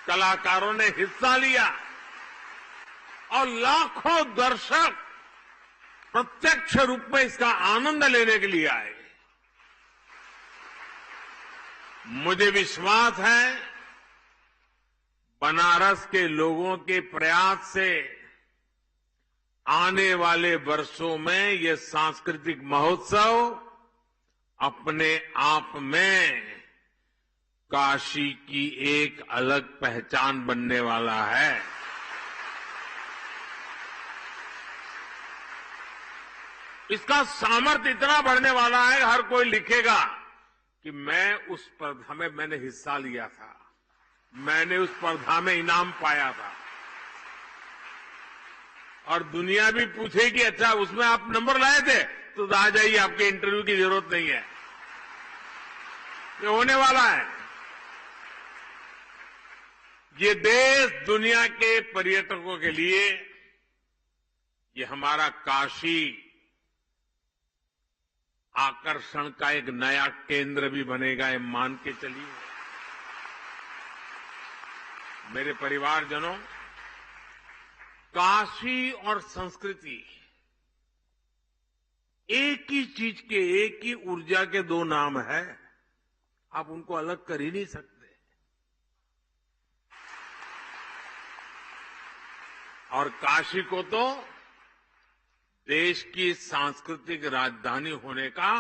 कलाकारों ने हिस्सा लिया और लाखों दर्शक प्रत्यक्ष रूप में इसका आनंद लेने के लिए आए। मुझे विश्वास है बनारस के लोगों के प्रयास से आने वाले वर्षों में ये सांस्कृतिक महोत्सव अपने आप में काशी की एक अलग पहचान बनने वाला है। इसका सामर्थ्य इतना बढ़ने वाला है, हर कोई लिखेगा कि मैंने हिस्सा लिया था, मैंने उस स्पर्धा में इनाम पाया था। और दुनिया भी पूछेगी अच्छा उसमें आप नंबर लाए थे, तो आ जाइए, आपके इंटरव्यू की जरूरत नहीं है, ये होने वाला है। ये देश दुनिया के पर्यटकों के लिए ये हमारा काशी आकर्षण का एक नया केंद्र भी बनेगा, ये मान के चलिए। मेरे परिवारजनों, काशी और संस्कृति एक ही चीज के, एक ही ऊर्जा के दो नाम है, आप उनको अलग कर ही नहीं सकते। और काशी को तो देश की सांस्कृतिक राजधानी होने का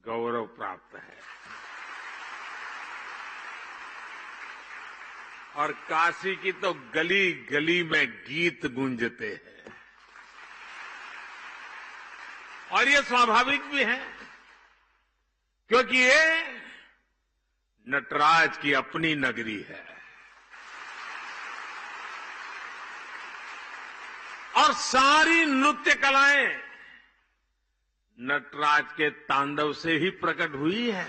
गौरव प्राप्त है। और काशी की तो गली गली में गीत गूंजते हैं, और ये स्वाभाविक भी है, क्योंकि ये नटराज की अपनी नगरी है। और सारी नृत्य कलाएं नटराज के तांडव से ही प्रकट हुई है।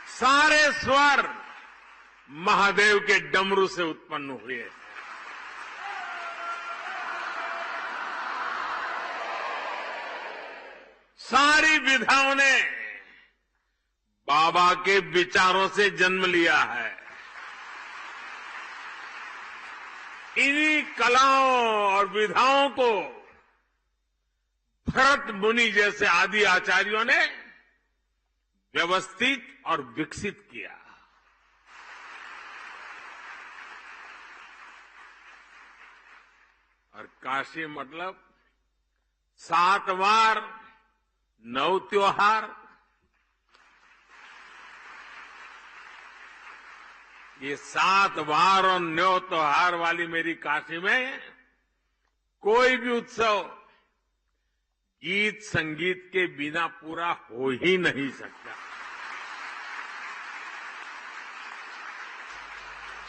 सारे स्वर महादेव के डमरू से उत्पन्न हुए हैं। सारी विधाओं ने बाबा के विचारों से जन्म लिया है। इन्हीं कलाओं और विधाओं को भरत मुनि जैसे आदि आचार्यों ने व्यवस्थित और विकसित किया। और काशी मतलब 7 वार 9 त्योहार, ये 7 वार और 9 त्योहार वाली मेरी काशी में कोई भी उत्सव गीत संगीत के बिना पूरा हो ही नहीं सकता।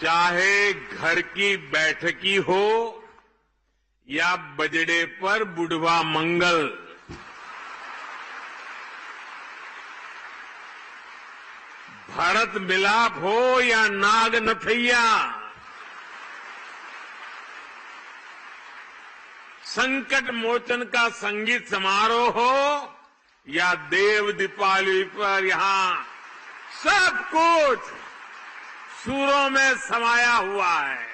चाहे घर की बैठकी हो या बजड़े पर बुढ़वा मंगल, भरत मिलाप हो या नाग नथैया, संकट मोचन का संगीत समारोह हो या देव दीपावली पर यहां सब कुछ सुरों में समाया हुआ है।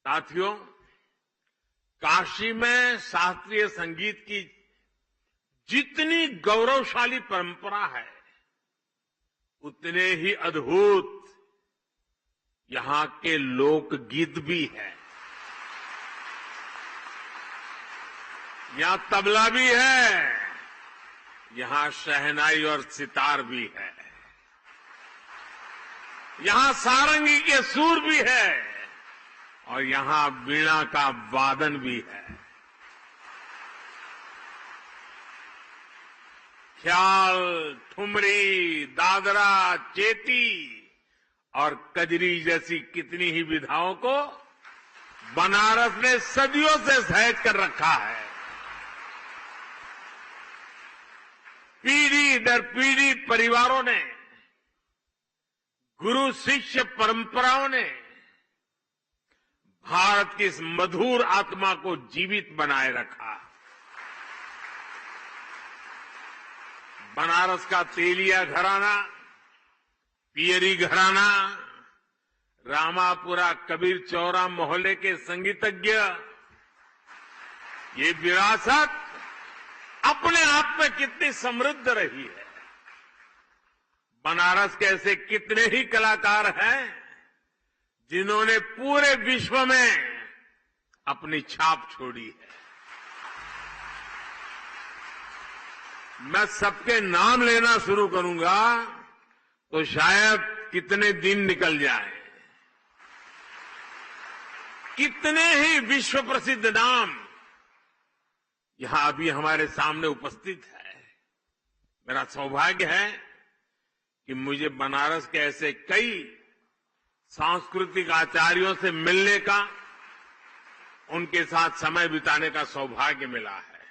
साथियों, काशी में शास्त्रीय संगीत की जितनी गौरवशाली परंपरा है, उतने ही अद्भुत यहां के लोकगीत भी है। यहां तबला भी है, यहां शहनाई और सितार भी है, यहां सारंगी के सुर भी है और यहां वीणा का वादन भी है। ख्याल, ठुमरी, दादरा, चेती और कजरी जैसी कितनी ही विधाओं को बनारस ने सदियों से सहेज कर रखा है। पीढ़ी दर पीढ़ी परिवारों ने, गुरु शिष्य परंपराओं ने भारत की इस मधुर आत्मा को जीवित बनाए रखा। बनारस का तेलिया घराना, पियरी घराना, रामापुरा कबीर चौरा मोहल्ले के संगीतज्ञ, ये विरासत अपने आप में कितनी समृद्ध रही है। बनारस के ऐसे कितने ही कलाकार हैं जिन्होंने पूरे विश्व में अपनी छाप छोड़ी है। मैं सबके नाम लेना शुरू करूंगा तो शायद कितने दिन निकल जाए। कितने ही विश्व प्रसिद्ध नाम यहां अभी हमारे सामने उपस्थित है। मेरा सौभाग्य है कि मुझे बनारस के ऐसे कई सांस्कृतिक आचार्यों से मिलने का, उनके साथ समय बिताने का सौभाग्य मिला है।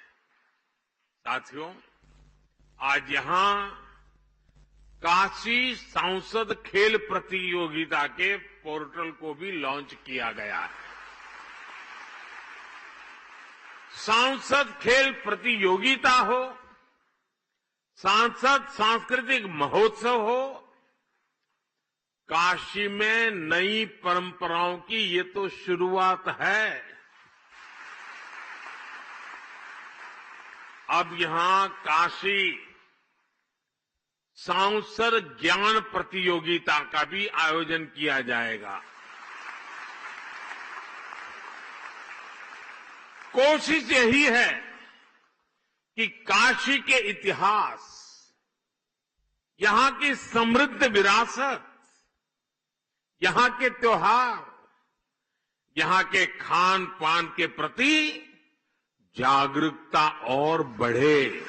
साथियों, आज यहां काशी सांसद खेल प्रतियोगिता के पोर्टल को भी लॉन्च किया गया है। सांसद खेल प्रतियोगिता हो, सांसद सांस्कृतिक महोत्सव हो, काशी में नई परंपराओं की ये तो शुरुआत है। अब यहां काशी सांसद ज्ञान प्रतियोगिता का भी आयोजन किया जाएगा। कोशिश यही है कि काशी के इतिहास, यहां की समृद्ध विरासत, यहां के त्योहार, यहां के खान पान के प्रति जागरूकता और बढ़े।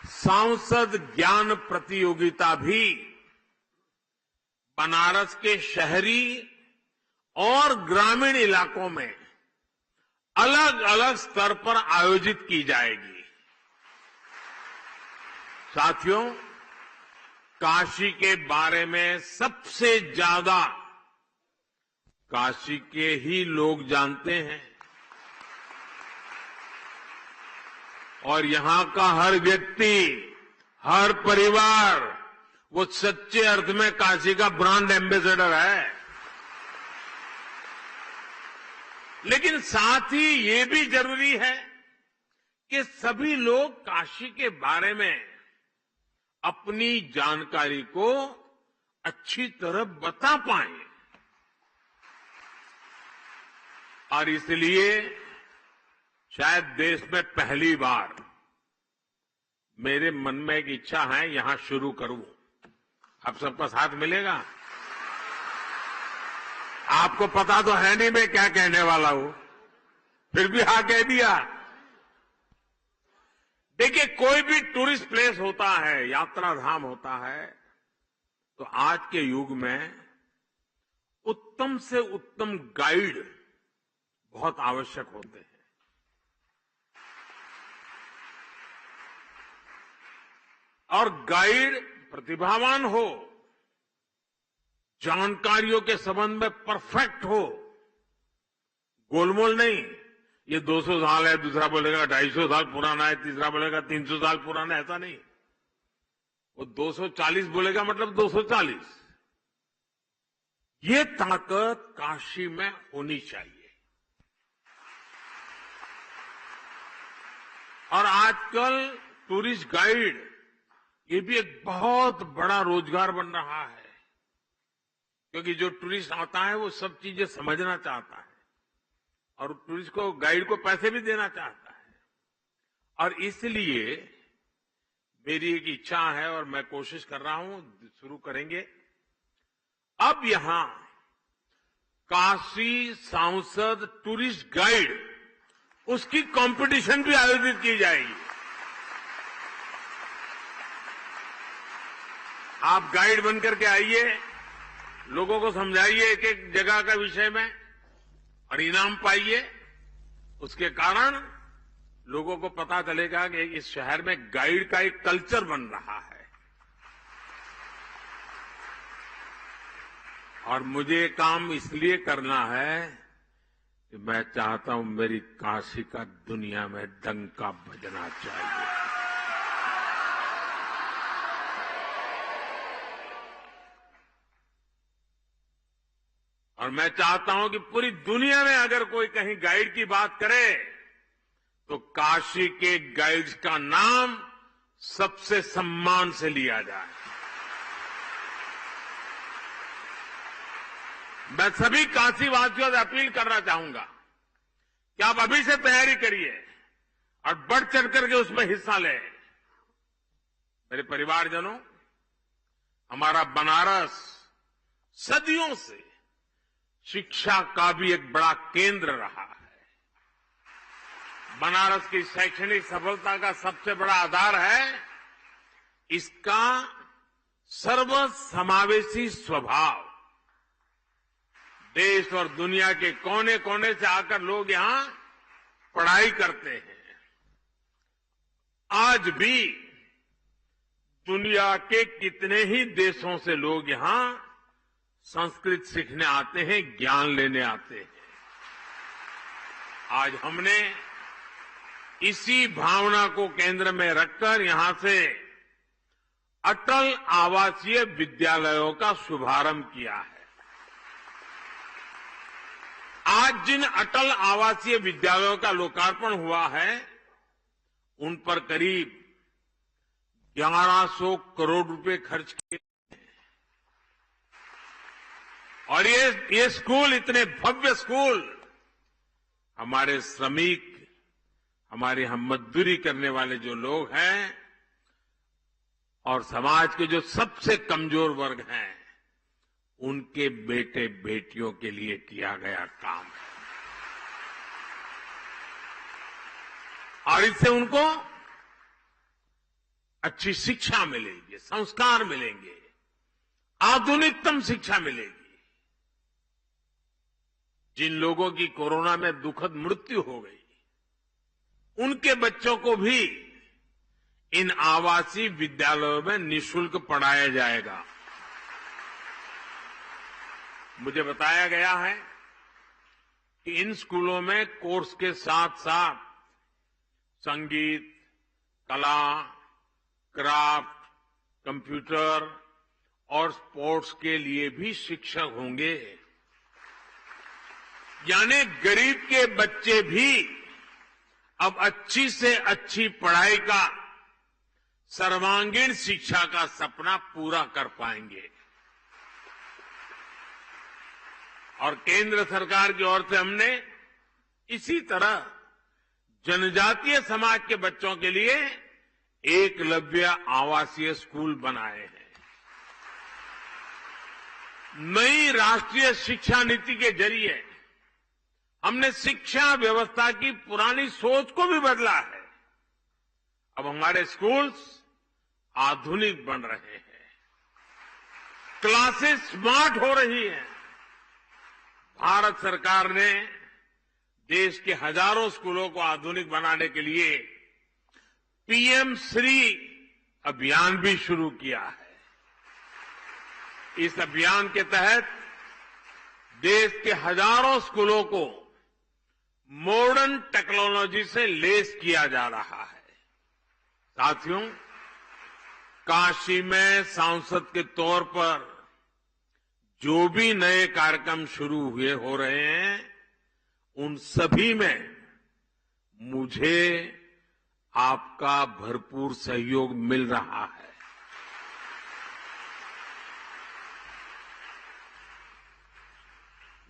सांसद ज्ञान प्रतियोगिता भी बनारस के शहरी और ग्रामीण इलाकों में अलग अलग स्तर पर आयोजित की जाएगी। साथियों, काशी के बारे में सबसे ज्यादा काशी के ही लोग जानते हैं और यहां का हर व्यक्ति, हर परिवार वो सच्चे अर्थ में काशी का ब्रांड एम्बेसडर है। लेकिन साथ ही ये भी जरूरी है कि सभी लोग काशी के बारे में अपनी जानकारी को अच्छी तरह बता पाएं। और इसलिए शायद देश में पहली बार मेरे मन में एक इच्छा है, यहां शुरू करूं। आप सबका साथ मिलेगा? आपको पता तो है नहीं मैं क्या कहने वाला हूं, फिर भी हाँ कह दिया। देखिए, कोई भी टूरिस्ट प्लेस होता है, यात्रा धाम होता है, तो आज के युग में उत्तम से उत्तम गाइड बहुत आवश्यक होते हैं। और गाइड प्रतिभावान हो, जानकारियों के संबंध में परफेक्ट हो, गोलमोल नहीं, ये 200 साल है, दूसरा बोलेगा 250 साल पुराना है, तीसरा बोलेगा 300 साल पुराना है, ऐसा नहीं। वो 240 बोलेगा मतलब 240। ये ताकत काशी में होनी चाहिए। और आजकल टूरिस्ट गाइड ये भी एक बहुत बड़ा रोजगार बन रहा है, क्योंकि जो टूरिस्ट आता है वो सब चीजें समझना चाहता है और टूरिस्ट को, गाइड को पैसे भी देना चाहता है। और इसलिए मेरी एक इच्छा है और मैं कोशिश कर रहा हूं, शुरू करेंगे। अब यहां काशी सांसद टूरिस्ट गाइड, उसकी कंपटीशन भी आयोजित की जाएगी। आप गाइड बनकर के आइए, लोगों को समझाइए एक एक जगह का विषय में और इनाम पाइए। उसके कारण लोगों को पता चलेगा कि इस शहर में गाइड का एक कल्चर बन रहा है। और मुझे काम इसलिए करना है कि मैं चाहता हूं मेरी काशी का दुनिया में डंका बजना चाहिए। और मैं चाहता हूं कि पूरी दुनिया में अगर कोई कहीं गाइड की बात करे तो काशी के गाइड्स का नाम सबसे सम्मान से लिया जाए। मैं सभी काशीवासियों से अपील करना चाहूंगा कि आप अभी से तैयारी करिए और बढ़ चढ़ करके उसमें हिस्सा लें। मेरे परिवारजनों, हमारा बनारस सदियों से शिक्षा का भी एक बड़ा केंद्र रहा है। बनारस की शैक्षणिक सफलता का सबसे बड़ा आधार है इसका सर्वसमावेशी स्वभाव। देश और दुनिया के कोने कोने से आकर लोग यहां पढ़ाई करते हैं। आज भी दुनिया के कितने ही देशों से लोग यहां संस्कृत सीखने आते हैं, ज्ञान लेने आते हैं। आज हमने इसी भावना को केंद्र में रखकर यहां से अटल आवासीय विद्यालयों का शुभारंभ किया है। आज जिन अटल आवासीय विद्यालयों का लोकार्पण हुआ है उन पर करीब 1100 करोड़ रुपए खर्च किए और ये स्कूल, इतने भव्य स्कूल, हमारे श्रमिक, हमारे हम मजदूरी करने वाले जो लोग हैं और समाज के जो सबसे कमजोर वर्ग हैं उनके बेटे बेटियों के लिए किया गया काम है। और इससे उनको अच्छी शिक्षा मिलेगी, संस्कार मिलेंगे, आधुनिकतम शिक्षा मिलेगी। जिन लोगों की कोरोना में दुखद मृत्यु हो गई उनके बच्चों को भी इन आवासीय विद्यालयों में निःशुल्क पढ़ाया जाएगा। मुझे बताया गया है कि इन स्कूलों में कोर्स के साथ साथ संगीत, कला, क्राफ्ट, कंप्यूटर और स्पोर्ट्स के लिए भी शिक्षक होंगे। यानी गरीब के बच्चे भी अब अच्छी से अच्छी पढ़ाई का, सर्वांगीण शिक्षा का सपना पूरा कर पाएंगे। और केंद्र सरकार की ओर से हमने इसी तरह जनजातीय समाज के बच्चों के लिए एकलव्य आवासीय स्कूल बनाए हैं। नई राष्ट्रीय शिक्षा नीति के जरिए हमने शिक्षा व्यवस्था की पुरानी सोच को भी बदला है। अब हमारे स्कूल्स आधुनिक बन रहे हैं, क्लासेस स्मार्ट हो रही हैं। भारत सरकार ने देश के हजारों स्कूलों को आधुनिक बनाने के लिए पीएम श्री अभियान भी शुरू किया है। इस अभियान के तहत देश के हजारों स्कूलों को मॉडर्न टेक्नोलॉजी से लैस किया जा रहा है। साथियों, काशी में सांसद के तौर पर जो भी नए कार्यक्रम शुरू हुए हो रहे हैं उन सभी में मुझे आपका भरपूर सहयोग मिल रहा है।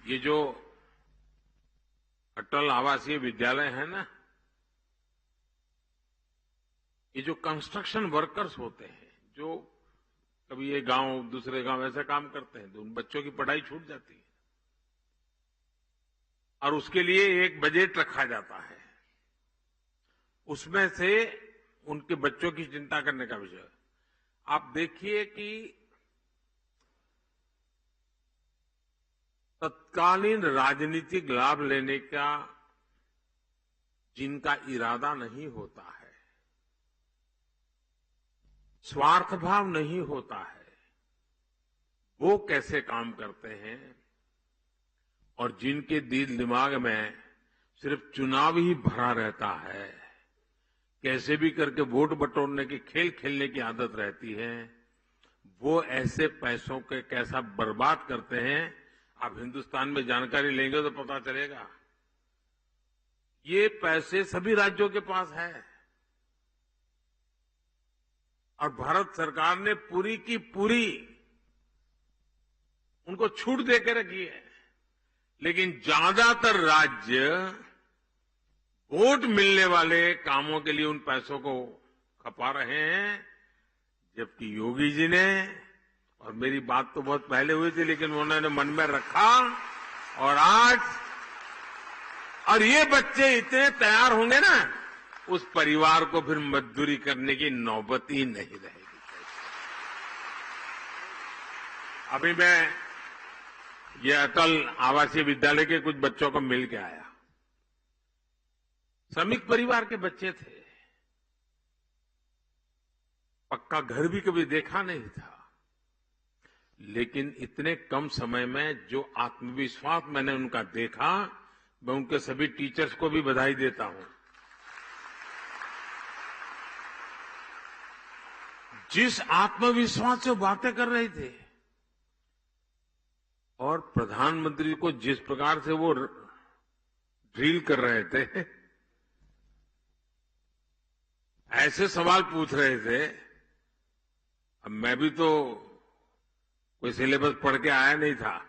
ये जो अटल आवासीय विद्यालय है ना, ये जो कंस्ट्रक्शन वर्कर्स होते हैं, जो कभी ये गांव दूसरे गांव ऐसे काम करते हैं, तो उन बच्चों की पढ़ाई छूट जाती है और उसके लिए एक बजट रखा जाता है। उसमें से उनके बच्चों की चिंता करने का विषय। आप देखिए कि तत्कालीन राजनीतिक लाभ लेने का जिनका इरादा नहीं होता है, स्वार्थ भाव नहीं होता है, वो कैसे काम करते हैं और जिनके दिल दिमाग में सिर्फ चुनाव ही भरा रहता है, कैसे भी करके वोट बटोरने की खेल खेलने की आदत रहती है, वो ऐसे पैसों के कैसा बर्बाद करते हैं। आप हिंदुस्तान में जानकारी लेंगे तो पता चलेगा। ये पैसे सभी राज्यों के पास है और भारत सरकार ने पूरी की पूरी उनको छूट दे के रखी है, लेकिन ज्यादातर राज्य वोट मिलने वाले कामों के लिए उन पैसों को खपा रहे हैं, जबकि योगी जी ने, और मेरी बात तो बहुत पहले हुई थी लेकिन उन्होंने मन में रखा, और आज और ये बच्चे इतने तैयार होंगे ना, उस परिवार को फिर मजदूरी करने की नौबत ही नहीं रहेगी। अभी मैं ये अटल आवासीय विद्यालय के कुछ बच्चों को मिल के आया। श्रमिक परिवार के बच्चे थे, पक्का घर भी कभी देखा नहीं था, लेकिन इतने कम समय में जो आत्मविश्वास मैंने उनका देखा, मैं उनके सभी टीचर्स को भी बधाई देता हूं। जिस आत्मविश्वास से बातें कर रहे थे और प्रधानमंत्री को जिस प्रकार से वो ड्रिल कर रहे थे, ऐसे सवाल पूछ रहे थे। अब मैं भी तो कोई सिलेबस पढ़ के आया नहीं था,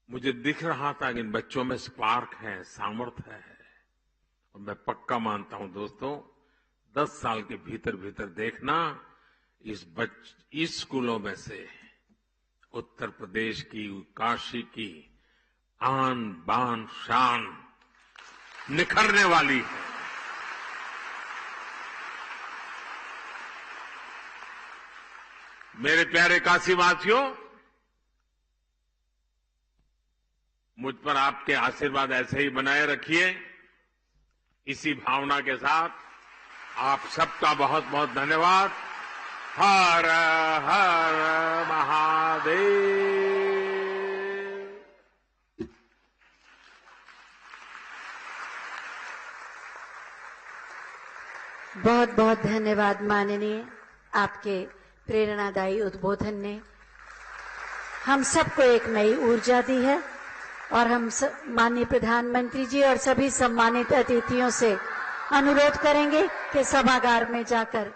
मुझे दिख रहा था कि इन बच्चों में स्पार्क है, सामर्थ्य है, और मैं पक्का मानता हूं दोस्तों, 10 साल के भीतर भीतर देखना, इस स्कूलों में से उत्तर प्रदेश की, काशी की आन बान शान निखरने वाली है। मेरे प्यारे काशीवासियों, मुझ पर आपके आशीर्वाद ऐसे ही बनाए रखिए। इसी भावना के साथ आप सबका बहुत बहुत धन्यवाद। हर हर महादेव। बहुत बहुत धन्यवाद माननीय, आपके प्रेरणादायी उद्बोधन ने हम सबको एक नई ऊर्जा दी है, और हम माननीय प्रधानमंत्री जी और सभी सम्मानित अतिथियों से अनुरोध करेंगे कि सभागार में जाकर